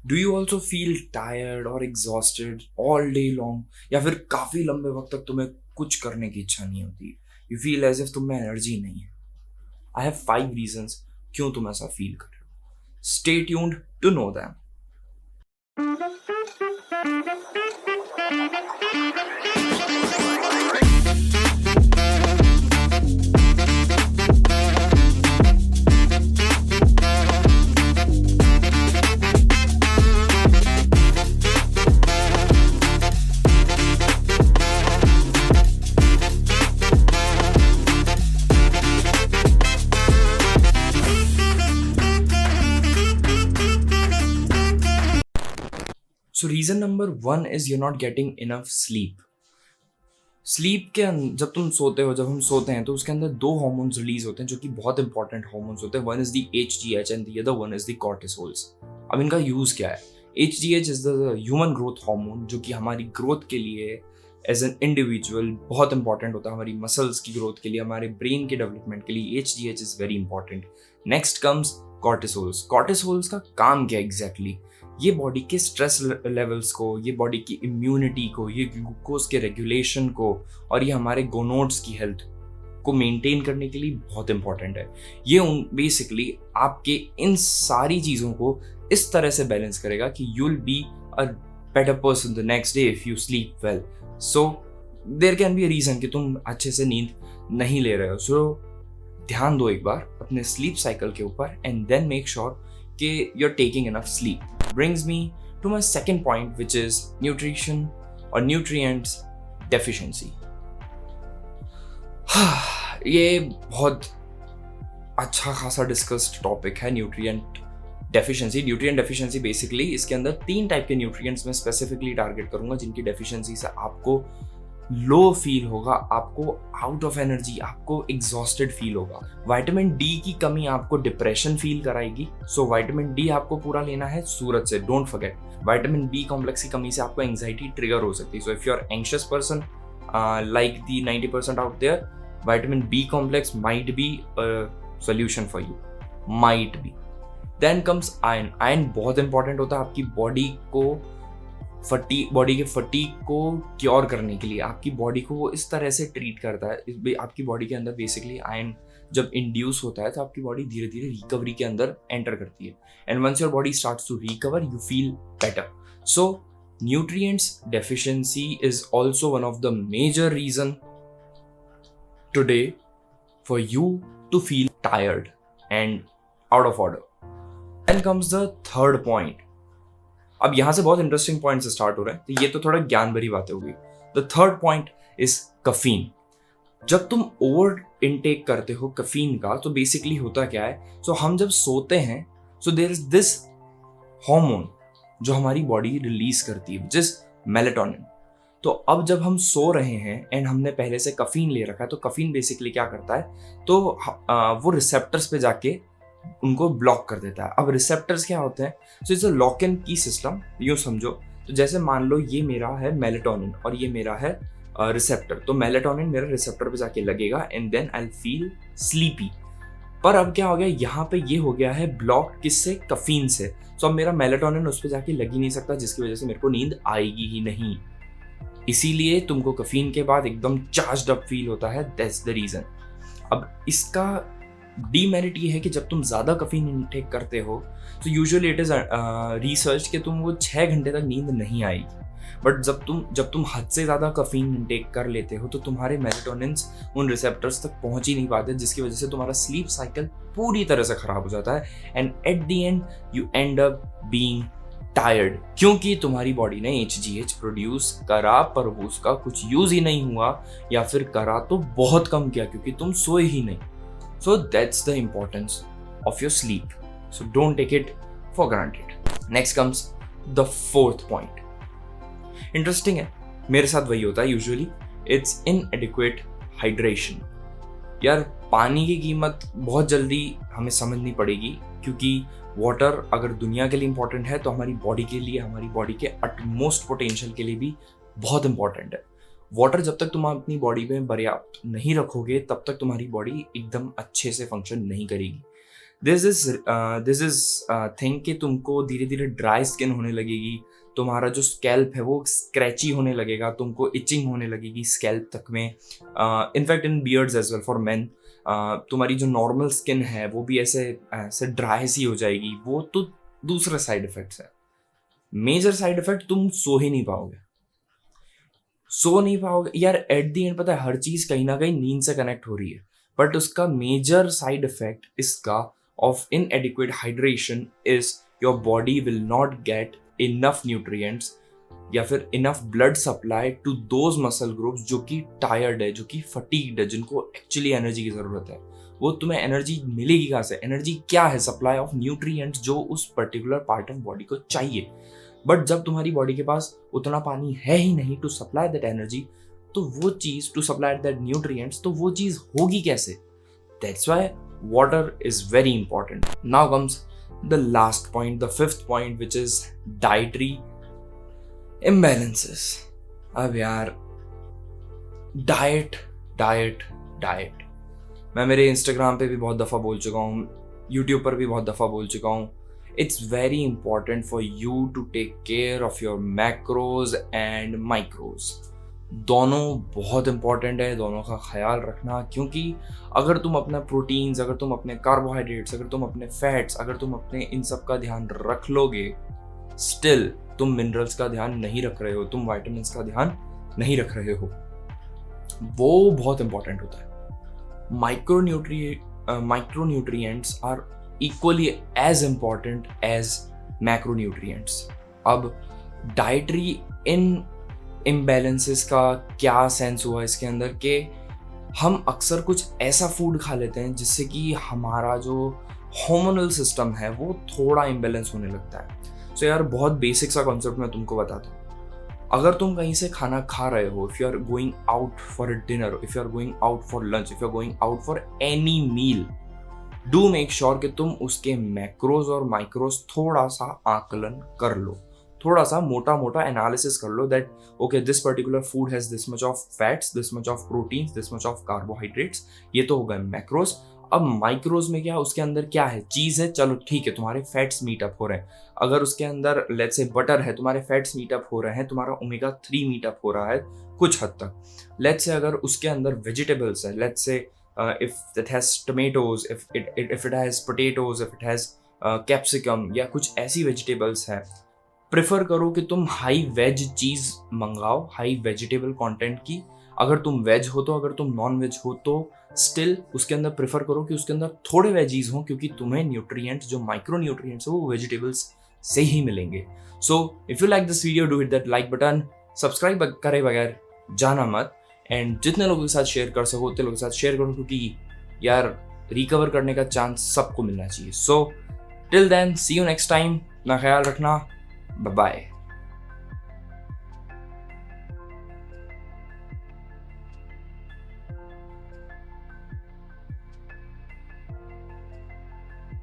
Do you also feel tired और exhausted all day long, या फिर काफी लंबे वक्त तक तुम्हें कुछ करने की इच्छा नहीं होती? यू फील एज इफ तुम में एनर्जी नहीं है। आई हैव 5 रीजंस क्यों तुम ऐसा फील कर रहे हो। Stay tuned to know them. So reason number 1 is you not getting enough sleep. Sleep के जब तुम सोते हो, जब हम सोते हैं तो उसके अंदर 2 हार्मोन्स रिलीज होते हैं जो कि बहुत इंपॉर्टेंट हार्मोन्स होते हैं। One is the HGH and the other one is the कॉर्टिसोल्स। अब इनका यूज क्या है? HGH is the human growth hormone, जो कि हमारी ग्रोथ के लिए एज एन इंडिविजुअल बहुत इंपॉर्टेंट होता है। हमारी मसल्स की ग्रोथ के लिए, हमारे ब्रेन के डेवलपमेंट के लिए HGH is very important. Next comes कॉर्टिसोल्स। कॉर्टिसोल्स का काम क्या एग्जैक्टली? ये बॉडी के स्ट्रेस लेवल्स को, ये बॉडी की इम्यूनिटी को, ये ग्लूकोज के रेगुलेशन को और ये हमारे गोनोड्स की हेल्थ को मेंटेन करने के लिए बहुत इंपॉर्टेंट है। ये बेसिकली आपके इन सारी चीज़ों को इस तरह से बैलेंस करेगा कि you will be a better person the next day if you sleep well. So there can be a reason कि तुम अच्छे से नींद नहीं ले रहे हो। सो ध्यान दो एक बार अपने स्लीप साइकिल के ऊपर एंड देन मेक श्योर कि you are taking enough sleep. Brings me to my second point, which is nutrition or nutrients deficiency. ये बहुत अच्छा खासा डिस्कस्ड टॉपिक है, nutrient deficiency. Nutrient deficiency basically इसके अंदर 3 टाइप के न्यूट्रिएंट्स में स्पेसिफिकली टारगेट करूंगा जिनकी डेफिशिएंसी से आपको लो फील होगा, आपको आउट ऑफ एनर्जी, आपको एग्जॉस्टेड फील होगा। विटामिन डी की कमी आपको डिप्रेशन फील कराएगी। सो विटामिन डी आपको पूरा लेना है सूरज से, don't forget. Vitamin B complex की कमी से आपको एंजाइटी ट्रिगर हो सकती है। So if you are anxious person like the 90% out there, vitamin B complex might be solution for you, might be. Then comes iron. Iron बहुत important होता है आपकी बॉडी को बॉडी के फटीग को क्योर करने के लिए। आपकी बॉडी को वो इस तरह से ट्रीट करता है। आपकी बॉडी के अंदर बेसिकली आयरन जब इंड्यूस होता है तो आपकी बॉडी धीरे धीरे रिकवरी के अंदर एंटर करती है and once your body starts to recover you feel better. So nutrients deficiency is also one of the major reason today for you to feel tired and out of order. Then comes the third point. अब यहां से बहुत interesting point से start हो रहा है, तो ये तो थोड़ा ज्ञान भरी बातें होगी। The third point is caffeine. जब तुम ओवर इनटेक करते हो कफीन का तो बेसिकली होता क्या है? सो हम जब सोते हैं so there is this hormone जो हमारी बॉडी रिलीज करती है, जिस मेलेटोनिन। तो अब जब हम सो रहे हैं एंड हमने पहले से कफीन ले रखा है तो कफीन बेसिकली क्या करता है, तो वो रिसेप्टर्स पे जाके उनको ब्लॉक कर देता है। अब रिसेप्टर्स क्या होते हैं? So it's a lock and की सिस्टम, यूँ समझो। तो जैसे मान लो ये मेरा है मेलेटोनिन और ये मेरा है रिसेप्टर, तो मेलेटोनिन मेरा रिसेप्टर पे जाके लगेगा and then I feel sleepy. पर अब क्या हो गया, यहाँ पे ये हो गया है ब्लॉक, किससे? कफीन से। सो अब मेरा मेलेटोनिन उस पर जाके लग ही नहीं सकता, जिसकी वजह से मेरे को नींद आएगी ही नहीं। इसीलिए तुमको कफीन के बाद एकदम चार्ज्ड अप फील होता है, दैट्स द रीजन। अब इसका डीमेरिट ये है कि जब तुम ज़्यादा कफीन इनटेक करते हो तो यूजुअली इट इज़ रिसर्च कि तुम वो 6 घंटे तक नींद नहीं आएगी। बट जब तुम हद से ज़्यादा कफीन इनटेक कर लेते हो तो तुम्हारे मेलेटोनिन्स उन रिसेप्टर्स तक पहुंच ही नहीं पाते, जिसकी वजह से तुम्हारा स्लीप साइकिल पूरी तरह से ख़राब हो जाता है and at the end you and up being tired, क्योंकि तुम्हारी बॉडी ने HGH प्रोड्यूस करा पर वो उसका कुछ यूज़ ही नहीं हुआ, या फिर करा तो बहुत कम किया क्योंकि तुम सोए ही नहीं। So that's the importance of your sleep. So don't take it for granted. Next comes the fourth point. Interesting है, मेरे साथ वही होता है यूजुअली। It's inadequate hydration. यार पानी की कीमत बहुत जल्दी हमें समझनी पड़ेगी, क्योंकि वाटर अगर दुनिया के लिए इंपॉर्टेंट है तो हमारी बॉडी के लिए, हमारी बॉडी के अटमोस्ट पोटेंशियल के लिए भी बहुत इंपॉर्टेंट है। वाटर जब तक तुम अपनी बॉडी में पर्याप्त नहीं रखोगे तब तक तुम्हारी बॉडी एकदम अच्छे से फंक्शन नहीं करेगी। दिस इज थिंग कि तुमको धीरे धीरे ड्राई स्किन होने लगेगी, तुम्हारा जो स्कैल्प है वो स्क्रैची होने लगेगा, तुमको इचिंग होने लगेगी स्कैल्प तक में, in fact in beards as well for men. तुम्हारी जो नॉर्मल स्किन है वो भी ऐसे ऐसे ड्राई सी हो जाएगी। वो तो दूसरे साइड इफेक्ट्स है। मेजर साइड इफेक्ट, तुम सो ही नहीं पाओगे, सो नहीं पाओगे यार। एट दी एंड पता है हर चीज कहीं ना कहीं नींद से कनेक्ट हो रही है, बट उसका मेजर साइड इफेक्ट इसका of inadequate hydration is your body will not get enough nutrients या फिर enough blood supply to those muscle groups जो कि टायर्ड है, जो कि फटीग्ड है, जिनको एक्चुअली एनर्जी की जरूरत है। वो तुम्हें एनर्जी मिलेगी कहाँ से? एनर्जी क्या है? सप्लाई ऑफ न्यूट्रिएंट्स जो उस पर्टिकुलर पार्ट ऑफ बॉडी को चाहिए। बट जब तुम्हारी बॉडी के पास उतना पानी है ही नहीं टू सप्लाई दैट एनर्जी, तो वो चीज टू सप्लाई दैट न्यूट्रिएंट्स, तो वो चीज होगी कैसे? That's why water is very important. Now comes the last point, the fifth point, which is dietary imbalances. अब यार डाइट डाइट डाइट, मैं मेरे इंस्टाग्राम पे भी बहुत दफ़ा बोल चुका हूँ, यूट्यूब पर भी बहुत दफ़ा बोल चुका हूँ। It's very important for you to take care of your macros and micros. दोनों बहुत इंपॉर्टेंट है, दोनों का ख्याल रखना, क्योंकि अगर तुम अपना प्रोटीन्स, अगर तुम अपने कार्बोहाइड्रेट्स, अगर तुम अपने फैट्स, अगर तुम अपने इन सब का ध्यान रख लोगे, स्टिल तुम मिनरल्स का ध्यान नहीं रख रहे हो, तुम वाइटामिन्स का ध्यान नहीं रख रहे हो। वो बहुत इंपॉर्टेंट होता है। Micronutrients are equally as important as macronutrients. अब डाइटरी इन इम्बैलेंसेस का क्या सेंस हुआ इसके अंदर कि हम अक्सर कुछ ऐसा फूड खा लेते हैं जिससे कि हमारा जो हार्मोनल सिस्टम है वो थोड़ा इम्बैलेंस होने लगता है। सो यार बहुत बेसिक सा कॉन्सेप्ट मैं तुमको बताता हूँ। अगर तुम कहीं से खाना खा रहे हो, if you are going out for a dinner, if you are going out for lunch, if you are going out for any meal, do make sure कि तुम उसके मैक्रोज और माइक्रोज थोड़ा सा आकलन कर लो, थोड़ा सा मोटा मोटा एनालिसिस कर लो that okay this particular food has this much of fats, this much of proteins, this much of carbohydrates. ये तो हो गए मैक्रोज। अब माइक्रोज में क्या, उसके अंदर क्या है? चीज है, चलो ठीक है, तुम्हारे फैट्स मीटअप हो रहे हैं। अगर उसके अंदर लेट्स से बटर है, तुम्हारे फैट्स मीटअप हो रहे हैं, तुम्हारा ओमेगा 3 मीटअप हो रहा है कुछ हद तक। लेट्स से अगर उसके अंदर वेजिटेबल्स है, let's say if it has tomatoes, if it has potatoes, if it has capsicum या कुछ ऐसी वेजिटेबल्स है, प्रेफर करो कि तुम हाई वेज चीज़ मंगाओ, हाई वेजिटेबल कंटेंट की। अगर तुम वेज हो तो, अगर तुम नॉन वेज हो तो स्टिल उसके अंदर प्रेफर करो कि उसके अंदर थोड़े वेजीज हों, क्योंकि तुम्हें न्यूट्रिएंट्स, जो माइक्रो न्यूट्रिएंट्स है वो वेजिटेबल्स से ही मिलेंगे। So if you like this video, do hit that like button, subscribe करे बगैर जाना मत, एंड जितने लोगों के साथ शेयर कर सको उतने लोगों के साथ शेयर करो, क्योंकि यार रिकवर करने का चांस सबको मिलना चाहिए। So till then, see you next time, अपना ख्याल रखना, बाय बाय।